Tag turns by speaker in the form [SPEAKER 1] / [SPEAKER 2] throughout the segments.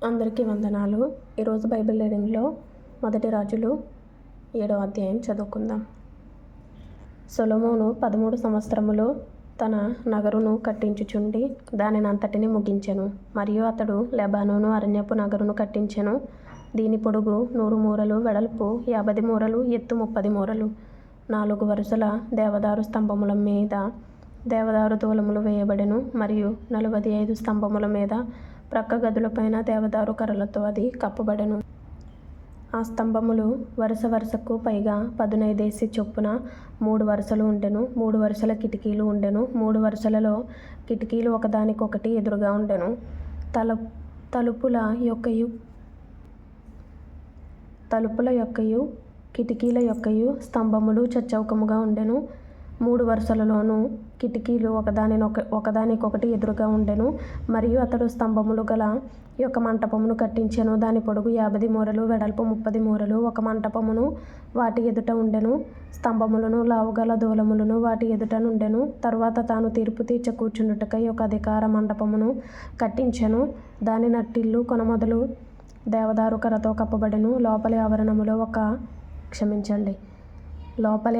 [SPEAKER 1] అందరికీ వందనాలు. ఈరోజు బైబిల్ రీడింగ్లో మొదటి రాజులు 7వ అధ్యాయం చదువుకుందాం. సొలొమోను 13 సంవత్సరములు తన నగరును కట్టించుచుండి దానినంతటిని ముగించెను. మరియు అతడు లెబానోను అరణ్యపు నగరును కట్టించెను. దీని పొడుగు 100 మూరలు, వెడల్పు 50 మూరలు, ఎత్తు 30 మూరలు. 4 వరుసల దేవదారు స్తంభముల మీద దేవదారు దూలములు వేయబడెను. మరియు 45 స్తంభముల మీద ప్రక్క గదులపైన దేవదారు కర్రలతో అది కప్పబడెను. ఆ స్తంభములు వరుస వరుసకు పైగా పదునైదేసి చొప్పున 3 వరుసలు ఉండెను. 3 వరుసల కిటికీలు ఉండెను. 3 వరుసలలో కిటికీలు ఒకదానికొకటి ఎదురుగా ఉండెను. తలుపుల యొక్కయు కిటికీల యొక్కయు స్తంభములు చచ్చౌకముగా ఉండెను. 3 వరుసలలోనూ కిటికీలు ఒకదానికొకటి ఎదురుగా ఉండెను. మరియు అతడు స్తంభములు గల యొక్క మంటపమును కట్టించెను. దాని పొడుగు 50 మూరలు, వెడల్పు 30 మూరలు. ఒక మంటపమును వాటి ఎదుట ఉండెను. స్తంభములను లావుగల దూలములను వాటి ఎదుట నుండెను. తరువాత తాను తీర్పు తీర్చ కూర్చుండుటకై ఒక అధికార మండపమును కట్టించెను. దాని నట్టిల్లు కొనమొదలు దేవదారు కర్రతో కప్పబడెను. లోపలి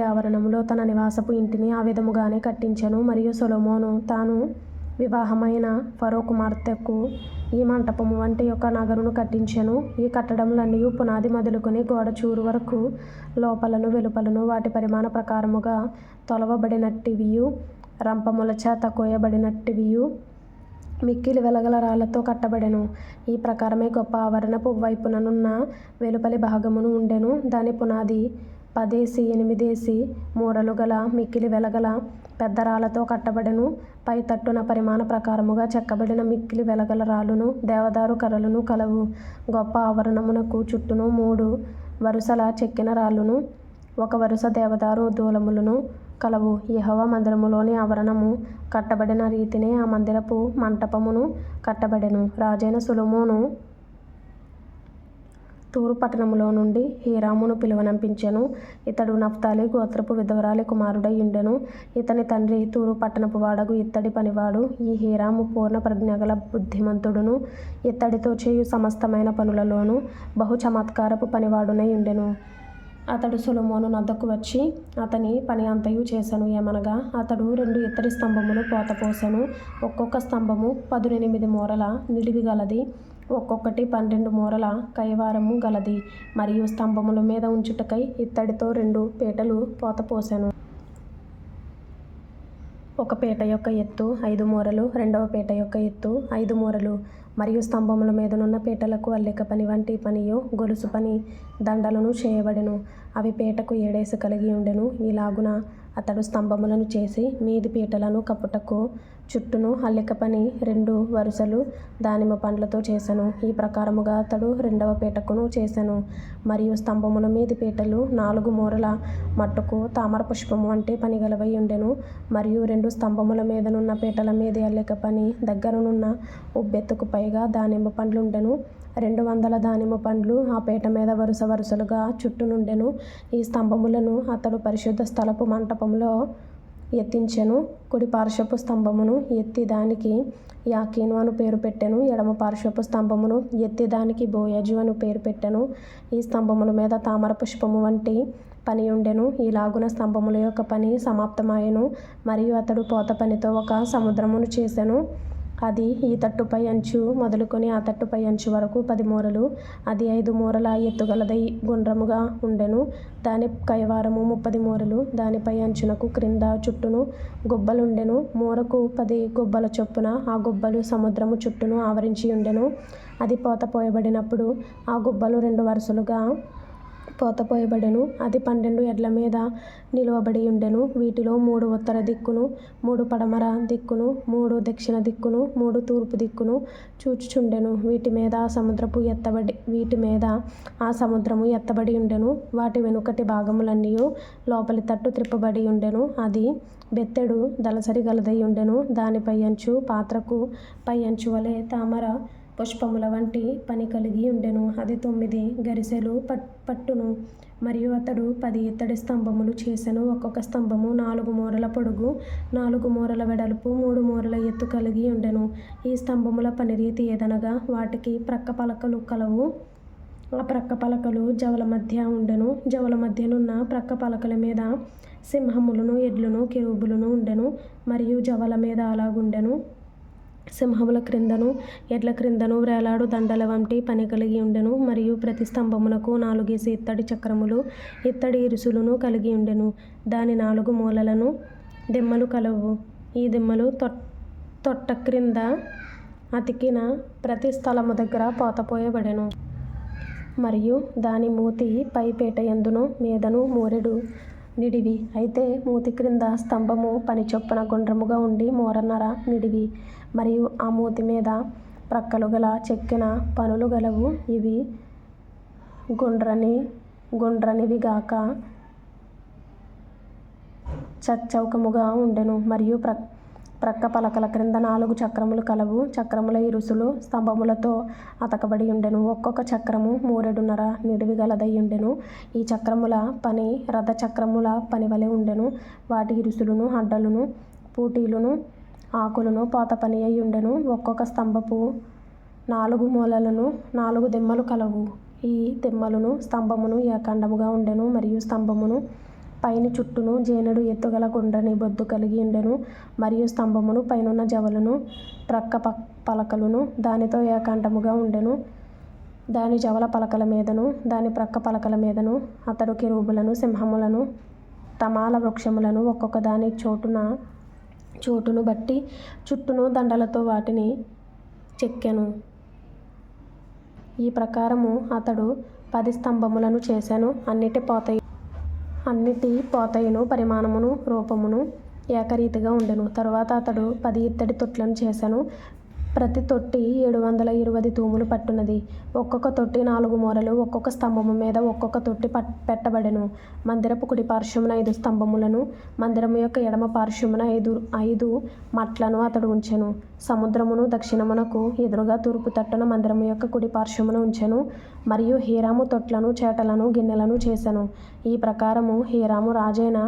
[SPEAKER 1] ఆవరణములో తన నివాసపు ఇంటిని ఆ విధముగానే కట్టించెను. మరియు సొలొమోను తాను వివాహమైన ఫరో కుమార్తెకు ఈ మంటపము వంటి ఒక నగరును కట్టించెను. ఈ కట్టడములన్నీ పునాది మొదలుకొని గోడ చూరు వరకు లోపలను వెలుపలను వాటి పరిమాణ ప్రకారముగా తొలవబడినట్టివియు, రంపముల చేత కోయబడినట్టివియు, మిక్కిలి వెలగల రాళ్లతో కట్టబడెను. ఈ ప్రకారమే గొప్ప ఆవరణపు వైపుననున్న వెలుపలి భాగమును ఉండెను. దాని పునాది 10 మూరలు గల మిక్కిలి వెలగల పెద్ద రాళ్లతో కట్టబడెను. పై తట్టున పరిమాణ ప్రకారముగా చెక్కబడిన మిక్కిలి వెలగల రాళ్ళును దేవదారు కర్రలును కలవు. గొప్ప ఆవరణమునకు చుట్టూను 3 వరుసల చెక్కిన రాళ్ళును 1 వరుస దేవదారు దూలములను కలవు. యెహోవా మందిరములోని ఆవరణము కట్టబడిన రీతినే ఆ మందిరపు మంటపమును కట్టబడెను. రాజైన సొలొమోను తూరు పట్టణములో నుండి హీరామును పిలువనంపించెను. ఇతడు నఫ్తాలి గోత్రపు విధవరాలి కుమారుడై ఉండెను. ఇతని తండ్రి తూరు పట్టణపు వాడగు ఇత్తడి పనివాడు. ఈ హీరాము పూర్ణ ప్రజ్ఞగల బుద్ధిమంతుడును, ఇత్తడితో చేయు సమస్తమైన పనులలోనూ బహు చమత్కారపు పనివాడునై ఉండెను. అతడు సొలొమోను నద్దకు వచ్చి అతని పని అంతయు చేసెను. ఏమనగా అతడు 2 ఇత్తడి స్తంభములు పోతపోసెను. ఒక్కొక్క స్తంభము 18 మూరల నిడివి గలది, ఒక్కొక్కటి 12 మూరల కైవారము గలది. మరియు స్తంభముల మీద ఉంచుటకై ఇత్తడితో 2 పీటలు పోతపోసెను. ఒక పీట యొక్క ఎత్తు 5 మూరలు, రెండవ పీట యొక్క ఎత్తు 5 మూరలు. మరియు స్తంభముల మీదనున్న పీటలకు అల్లిక పని వంటి పనియు, గొలుసు పని దండలను చేయబడెను. అవి పీటకు 7 ఏసు కలిగి ఉండెను. ఈలాగున అతడు స్తంభములను చేసి మీది పీటలను కప్పుటకు చుట్టూను అల్లిక పని 2 వరుసలు దానిమ్మ పండ్లతో చేసెను. ఈ ప్రకారముగా అతడు 2వ పీటకును చేసెను. మరియు స్తంభముల మీది పీటలు 4 మూరల మట్టుకు తామర పుష్పము వంటి పనిగలవై ఉండెను. మరియు 2 స్తంభముల మీదనున్న పీటల మీది అల్లిక పని దగ్గరనున్న ఉబ్బెత్తుకు పైగా దానిమ్మ పండ్లుండెను. 200 దానిమ్మ పండ్లు ఆ పీట మీద వరుస వరుసలుగా చుట్టూ నుండెను. ఈ స్తంభములను అతడు పరిశుద్ధ స్థలపు మంటపంలో ఎత్తించెను. కుడి పార్శ్వపు స్తంభమును ఎత్తి దానికి యాకీను అను పేరు పెట్టెను. ఎడమ పార్శ్వపు స్తంభమును ఎత్తి దానికి బోయజు అను పేరు పెట్టెను. ఈ స్తంభముల మీద తామర పుష్పము వంటి పని ఉండెను. ఈలాగున స్తంభముల యొక్క పని సమాప్తమాయెను. మరియు అతడు పోత పనితో ఒక సముద్రమును చేసెను. అది ఈ తట్టుపై అంచు మొదలుకొని ఆ తట్టుపై అంచు వరకు 10 మూరలు. అది 5 మూరల ఎత్తుగలదై గుండ్రముగా ఉండెను. దాని కైవారము 30 మూరలు. దానిపై అంచునకు క్రింద చుట్టూను గుబ్బలుండెను. మూరకు 10 గుబ్బల చొప్పున ఆ గుబ్బలు సముద్రము చుట్టూను ఆవరించి ఉండెను. అది పోత పోయబడినప్పుడు ఆ గుబ్బలు 2 వరుసలుగా పోతపోయబడెను. అది 12 ఎడ్ల మీద నిలువబడి ఉండెను. వీటిలో 3 ఉత్తర దిక్కును, 3 పడమర దిక్కును, 3 దక్షిణ దిక్కును, 3 తూర్పు దిక్కును చూచుచుండెను. వీటి మీద ఆ సముద్రము ఎత్తబడి ఉండెను. వాటి వెనుకటి భాగములన్నీయు లోపలి తట్టు త్రిప్పబడి ఉండెను. అది బెత్తెడు దళసరి గలదై ఉండెను. దాని పై అంచు పాత్రకు పై అంచు వలె తామర పుష్పముల వంటి పని కలిగి ఉండెను. అది 9 గరిసెలు పట్టును. మరియు అతడు 10 ఇత్తడి స్తంభములు చేసెను. ఒక్కొక్క స్తంభము 4 మూరల పొడుగు, 4 మూరల వెడల్పు, 3 మూరల ఎత్తు కలిగి ఉండెను. ఈ స్తంభముల పనిరీతి ఏదనగా వాటికి ప్రక్క పలకలు కలవు. ఆ ప్రక్క పలకలు జవల మధ్య ఉండెను. జవల మధ్యనున్న ప్రక్క పలకల మీద సింహములను, ఎడ్లను, కెరూబులను ఉండెను. మరియు జవల మీద అలాగుండెను. సింహముల క్రిందను, ఎడ్ల క్రిందను వ్రేలాడు దండల వంటి పని కలిగి ఉండెను. మరియు ప్రతి స్తంభమునకు 4 ఇత్తడి చక్రములు, ఇత్తడి ఇరుసులను కలిగి ఉండెను. దాని 4 మూలలను దిమ్మలు కలవు. ఈ దిమ్మలు తొట్ట క్రింద అతికిన ప్రతి స్థలము దగ్గర పోతపోయబడెను. మరియు దాని మూతి పైపేట యందును మీదను మూరెడు నిడివి. అయితే మూతి క్రింద స్తంభము పని చొప్పున గుండ్రముగా ఉండి మూరన్నర నిడివి. మరియు ఆ మూతి మీద ప్రక్కలు గల చెక్కిన పనులు గలవు. ఇవి గుండ్రనివిగాక చచ్చౌకముగా ఉండెను. మరియు ప్రక్క పలకల క్రింద 4 చక్రములు కలవు. చక్రముల ఇరుసులు స్తంభములతో అతకబడి ఉండెను. ఒక్కొక్క చక్రము మూరెడున్నర నిడివి గలదై ఉండెను. ఈ చక్రముల పని రథ చక్రముల పనివలె ఉండెను. వాటి ఇరుసులను, అడ్డలను, పూటీలును, ఆకులను పోత పని అయి ఉండెను. ఒక్కొక్క స్తంభపు 4 మూలలను 4 దిమ్మలు కలవు. ఈ దిమ్మలను స్తంభమును ఏకాండముగా ఉండెను. మరియు స్తంభమును పైని చుట్టూను జేనుడు ఎత్తుగల గుండ్రని బొద్దు కలిగి ఉండెను. మరియు స్తంభమును పైనున్న జవలును ప్రక్క పలకలును దానితో ఏకాండముగా ఉండెను. దాని జవల పలకల మీదను దాని ప్రక్క పలకల మీదను అతడు కెరూబులను, సింహములను, తమాల వృక్షములను ఒక్కొక్క దాని చోటును బట్టి చుట్టూను దండలతో వాటిని చెక్కెను. ఈ ప్రకారము అతడు 10 స్తంభములను చేసెను. అన్నిటి పోతయును, పరిమాణమును, రూపమును ఏకరీతిగా ఉండెను. తరువాత అతడు 10 ఇత్తడి తొట్లను చేసెను. ప్రతి తొట్టి 720 తూములు పట్టునది. ఒక్కొక్క తొట్టి 4 మూరలు. ఒక్కొక్క స్తంభము మీద ఒక్కొక్క తొట్టి పెట్టబడెను. మందిరపు కుడి పార్శ్వమున 5 స్తంభములను, మందిరము యొక్క ఎడమ పార్శ్వమున 5 మట్లను అతడు ఉంచెను. సముద్రమును దక్షిణమునకు ఎదురుగా తూర్పు తట్టున మందిరము యొక్క కుడి పార్శ్వమున ఉంచెను. మరియు హీరాము తొట్లను, చేటలను, గిన్నెలను చేసెను. ఈ ప్రకారము హీరాము రాజైన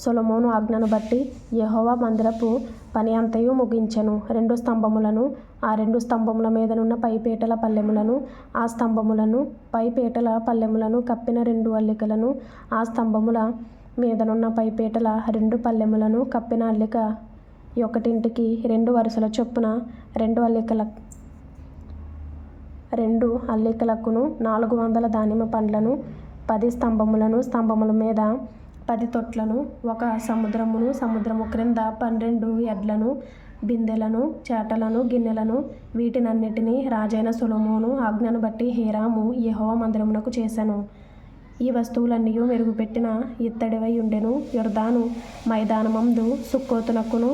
[SPEAKER 1] సొలొమోను ఆజ్ఞను బట్టి యెహోవా మందిరపు పని అంతయు ముగించెను. 2 స్తంభములను, ఆ 2 స్తంభముల మీదనున్న పైపేటల పల్లెములను, ఆ స్తంభములను పైపేటల పల్లెములను కప్పిన 2 అల్లికలను, ఆ స్తంభముల మీదనున్న పైపేటల 2 పల్లెములను కప్పిన అల్లిక ఒకటింటికి 2 వరుసల చొప్పున 2 అల్లికలకును 400 దానిమ్మ పండ్లను, 10 స్తంభములను, స్తంభముల మీద 10 తొట్లను, ఒక సముద్రమును, సముద్రము క్రింద 12 ఎడ్లను, బిందెలను, చేటలను, గిన్నెలను, వీటినన్నిటినీ రాజైన సొలొమోను ఆజ్ఞను బట్టి హీరాము యెహోవా మందిరమునకు చేసెను. ఈ వస్తువులన్నీ మెరుగుపెట్టిన ఇత్తడివై ఉండెను. యొర్దాను మైదానమందు సుక్కోతునకును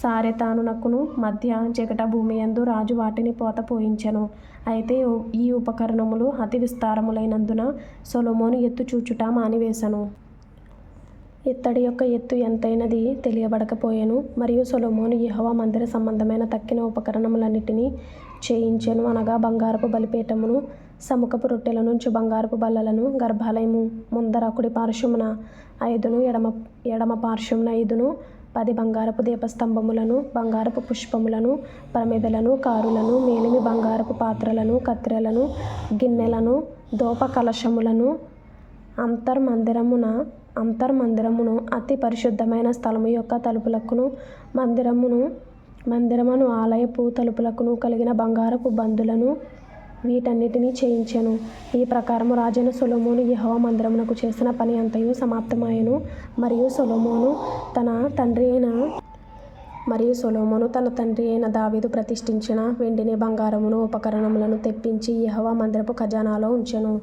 [SPEAKER 1] సారెతానునకును మధ్య జిగట భూమియందు రాజు వాటిని పోత పోయించెను. అయితే ఈ ఉపకరణములు అతి విస్తారములైనందున సొలొమోను ఎత్తు చూచుట మానివేశెను. ఇత్తడి యొక్క ఎత్తు ఎంతైనది తెలియబడకపోయెను. మరియు సొలొమోను యెహోవా మందిర సంబంధమైన తక్కిన ఉపకరణములన్నిటినీ చేయించెను. అనగా బంగారపు బలిపీఠమును, సముఖపు రొట్టెల నుంచి బంగారపు బల్లలను, గర్భాలయము ముందర కుడి పార్శ్వమున 5ను, ఎడమ పార్శ్వమున 5ను, 10 బంగారపు దీపస్తంభములను, బంగారపు పుష్పములను, ప్రమిదలను, కారులను, మేలిమి బంగారపు పాత్రలను, కత్తెరలను, గిన్నెలను, ధూప కలశములను, అంతర్మందిరమును, అతి పరిశుద్ధమైన స్థలము యొక్క తలుపులకును, మందిరమును ఆలయపు తలుపులకును కలిగిన బంగారపు బందులను, వీటన్నిటినీ చేయించెను. ఈ ప్రకారము రాజైన సొలొమోను యెహోవా మందిరమునకు చేసిన పని అంతయు సమాప్తమాయెను. మరియు సొలొమోను తన తండ్రి అయిన దావీదు ప్రతిష్ఠించిన వెండిని, బంగారమును, ఉపకరణములను తెప్పించి యెహోవా మందిరపు ఖజానాలో ఉంచెను.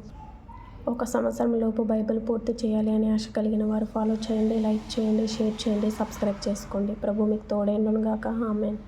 [SPEAKER 1] 1 సంవత్సరం లోపు బైబిల్ పూర్తి చేయాలి అని ఆశ కలిగిన వారు ఫాలో చేయండి, లైక్ చేయండి, షేర్ చేయండి, సబ్స్క్రైబ్ చేసుకోండి. ప్రభు మీకు తోడైండును గాక. ఆమేన్.